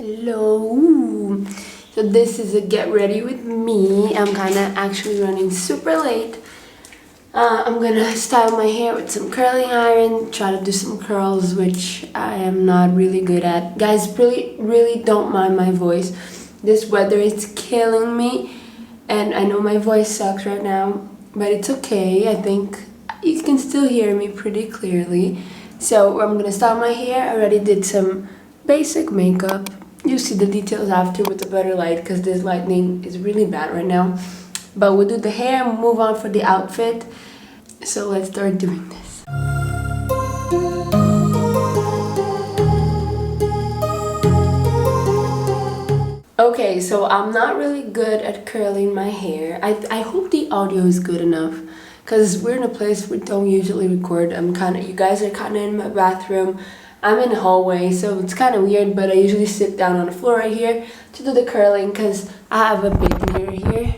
Hello. So this is a get ready with me. I'm kind of actually running super late. I'm gonna style my hair with some curling iron, try to do some curls, which I am not really good at. Guys, really don't mind my voice. This weather is killing me, and I know my voice sucks right now, but it's okay. I think you can still hear me pretty clearly. So I'm gonna style my hair. I already did some basic makeup. You see the details after with the better light because this lighting is really bad right now. But we'll do the hair and move on for the outfit. So let's start doing this. Okay, so I'm not really good at curling my hair. I hope the audio is good enough because we're in a place we don't usually record. You guys are kind of in my bathroom. I'm in the hallway, so it's kind of weird, but I usually sit down on the floor right here to do the curling because I have a big mirror here.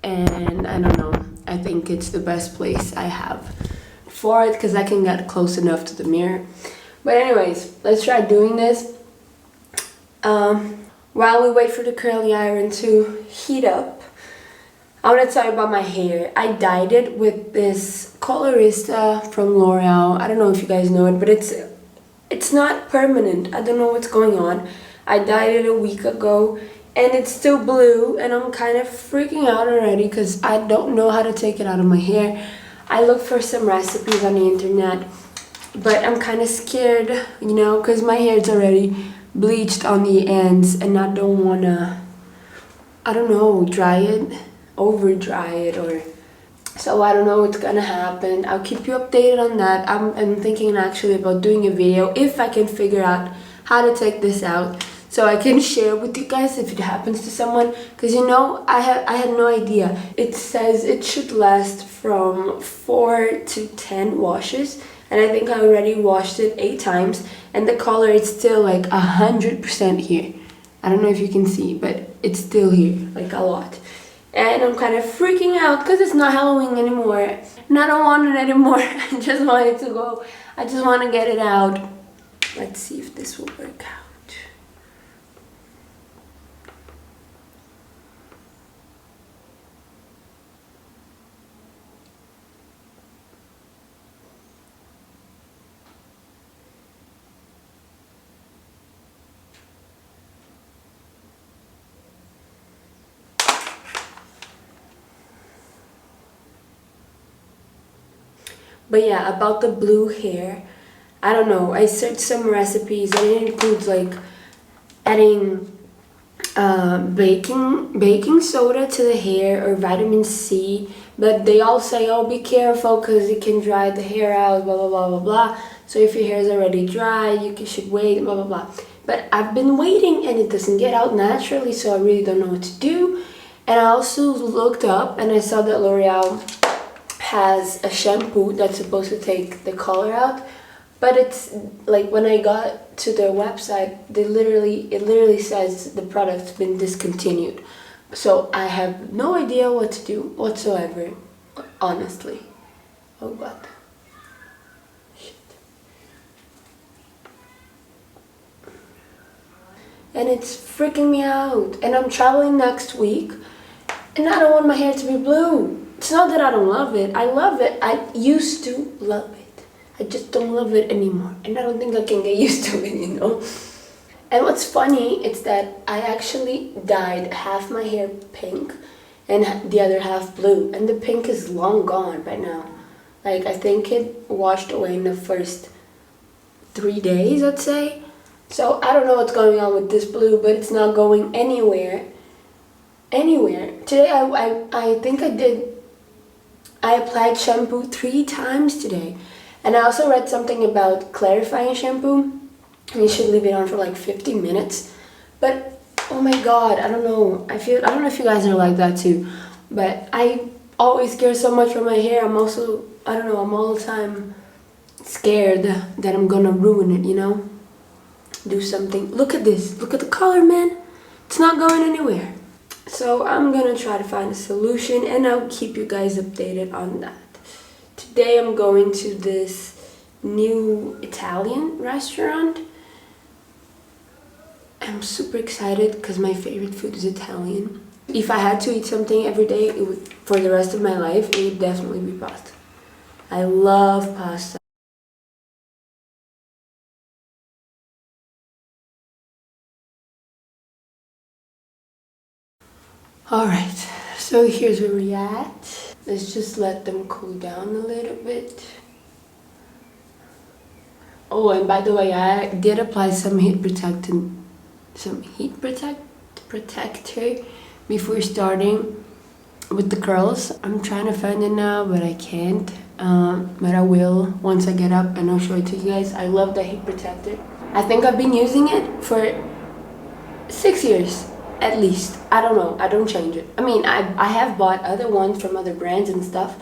And I don't know, I think it's the best place I have for it because I can get close enough to the mirror. But anyways, let's try doing this. While we wait for the curling iron to heat up, I want to tell you about my hair. I dyed it with this colorista from L'Oreal. I don't know if you guys know it, but it's not permanent. I don't know what's going on. I dyed it a week ago and it's still blue, and I'm kind of freaking out already because I don't know how to take it out of my hair. I looked for some recipes on the internet, but I'm kind of scared, you know, because my hair is already bleached on the ends and I don't want to, I don't know, over dry it, or so I don't know what's gonna happen. I'll keep you updated on that. I'm thinking actually about doing a video if I can figure out how to take this out so I can share with you guys if it happens to someone, because you know I had no idea. It says it should last from 4 to 10 washes, and I think I already washed it 8 times and the color is still like 100% here. I don't know if you can see, but it's still here, like a lot. And I'm kind of freaking out because it's not Halloween anymore. And I don't want it anymore. I just want it to go. I just want to get it out. Let's see if this will work out. But yeah, about the blue hair, I don't know. I searched some recipes and it includes like adding baking soda to the hair or vitamin C. But they all say, oh, be careful because it can dry the hair out, blah, blah, blah, blah, blah. So if your hair is already dry, you should wait, blah, blah, blah. But I've been waiting and it doesn't get out naturally, so I really don't know what to do. And I also looked up and I saw that L'Oreal has a shampoo that's supposed to take the color out, but it's like when I got to their website, it literally says the product's been discontinued. So I have no idea what to do whatsoever, honestly. Oh god. Shit. And it's freaking me out. And I'm traveling next week and I don't want my hair to be blue. It's not that I don't love it. I love it. I used to love it. I just don't love it anymore. And I don't think I can get used to it, you know? And what's funny is that I actually dyed half my hair pink and the other half blue. And the pink is long gone by now. Like, I think it washed away in the first 3 days, I'd say. So I don't know what's going on with this blue, but it's not going anywhere. Today I think I applied shampoo 3 times today. And I also read something about clarifying shampoo. And you should leave it on for like 50 minutes. But oh my god, I don't know. I don't know if you guys are like that too. But I always care so much for my hair. I'm also, I don't know, I'm all the time scared that I'm gonna ruin it, you know? Do something. Look at this. Look at the color, man. It's not going anywhere. So I'm gonna try to find a solution and I'll keep you guys updated on that. Today I'm going to this new Italian restaurant I'm super excited because my favorite food is Italian. If I had to eat something every day, it would, for the rest of my life, it would definitely be pasta. I love pasta. Alright, so here's where we're at. Let's just let them cool down a little bit. Oh, and by the way, I did apply some protector before starting with the curls. I'm trying to find it now, but I can't. But I will once I get up and I'll show it to you guys. I love the heat protector. I think I've been using it for 6 years at least. I don't know. I don't change it. I mean, I have bought other ones from other brands and stuff,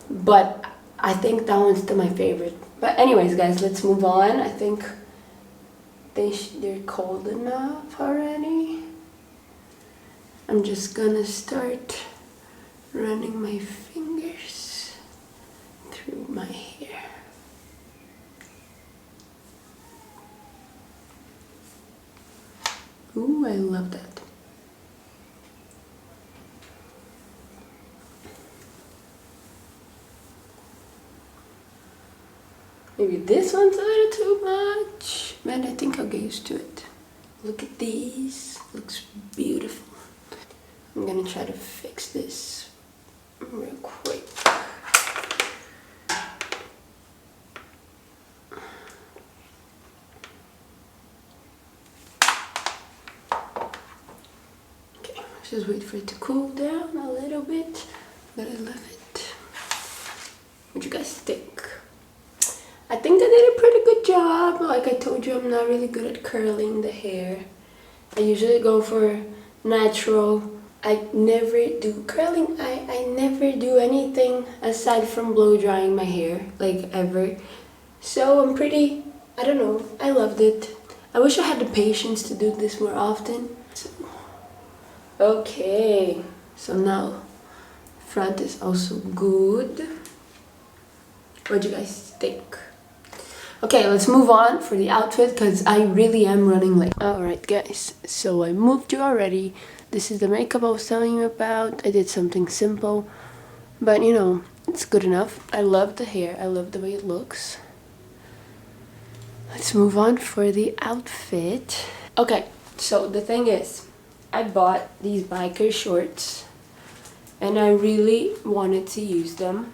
but I think that one's still my favorite. But anyways, guys, let's move on. I think they're cold enough already. I'm just gonna start running my fingers through my hair. Ooh, I love that. Maybe this one's a little too much, but I think I'll get used to it. Look at these, looks beautiful. I'm gonna try to fix this real quick. Okay, just wait for it to cool down a little bit, but I love it. What do you guys think? I think they did a pretty good job. Like I told you, I'm not really good at curling the hair. I usually go for natural. I never do curling. I never do anything aside from blow drying my hair, like ever. So I'm pretty, I don't know, I loved it. I wish I had the patience to do this more often. So, okay, so now front is also good. What do you guys think? Okay, let's move on for the outfit because I really am running late. Alright guys, so I moved you already. This is the makeup I was telling you about. I did something simple, but you know, it's good enough. I love the hair. I love the way it looks. Let's move on for the outfit. Okay, so the thing is, I bought these biker shorts and I really wanted to use them.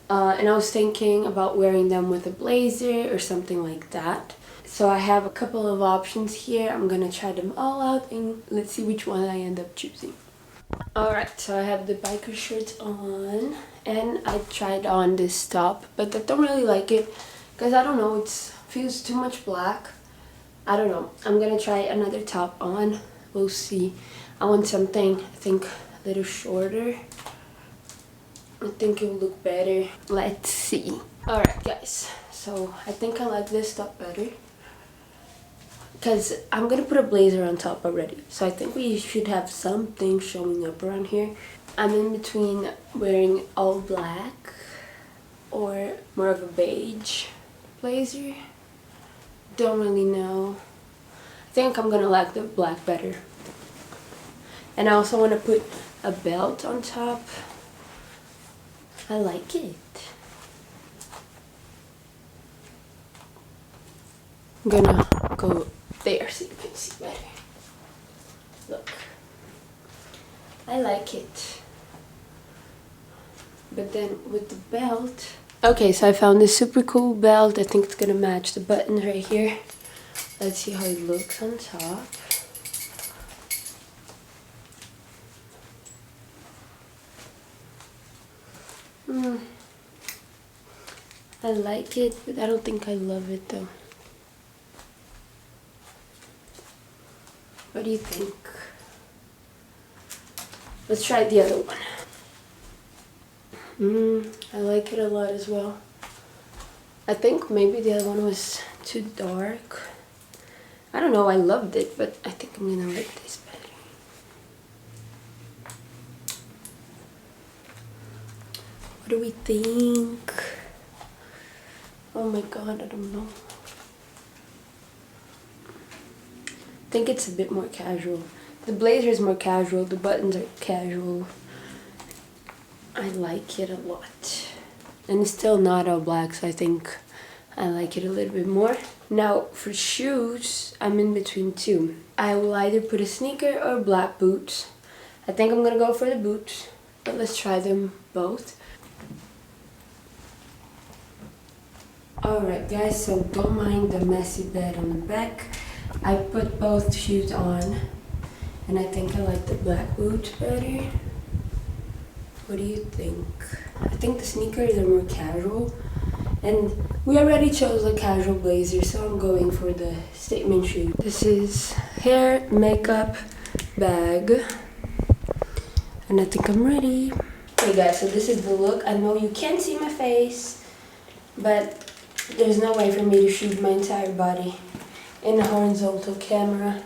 And I was thinking about wearing them with a blazer or something like that. So I have a couple of options here. I'm gonna try them all out and let's see which one I end up choosing. Alright, so I have the biker shorts on and I tried on this top, but I don't really like it because I don't know, it feels too much black. I don't know. I'm gonna try another top on. We'll see. I want something, I think, a little shorter. I think it will look better. Let's see. Alright guys, so I think I like this top better because I'm gonna put a blazer on top already, so I think we should have something showing up around here. I'm in between wearing all black or more of a beige blazer. Don't really know. I think I'm gonna like the black better. And I also want to put a belt on top. I like it. I'm gonna go there so you can see better. Look. I like it. But then with the belt... Okay, so I found this super cool belt. I think it's gonna match the button right here. Let's see how it looks on top. I like it, but I don't think I love it though. What do you think? Let's try the other one. I like it a lot as well. I think maybe the other one was too dark. I don't know, I loved it, but I think I'm gonna like this better. What do we think? Oh my god, I don't know. I think it's a bit more casual. The blazer is more casual, the buttons are casual. I like it a lot. And it's still not all black, so I think I like it a little bit more. Now for shoes, I'm in between two. I will either put a sneaker or black boots. I think I'm gonna go for the boots, but let's try them both. Alright guys, so don't mind the messy bed on the back. I put both shoes on, and I think I like the black boots better. What do you think? I think the sneakers are more casual, and we already chose a casual blazer, so I'm going for the statement shoe. This is hair, makeup, bag, and I think I'm ready. Okay guys, so this is the look. I know you can't see my face, but there's no way for me to shoot my entire body in a horizontal camera,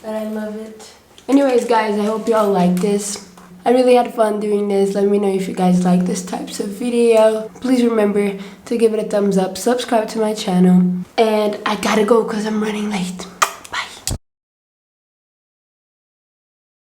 but I love it. Anyways guys, I hope y'all like this. I really had fun doing this. Let me know if you guys like this types of video. Please remember to give it a thumbs up, subscribe to my channel, and I gotta go because I'm running late.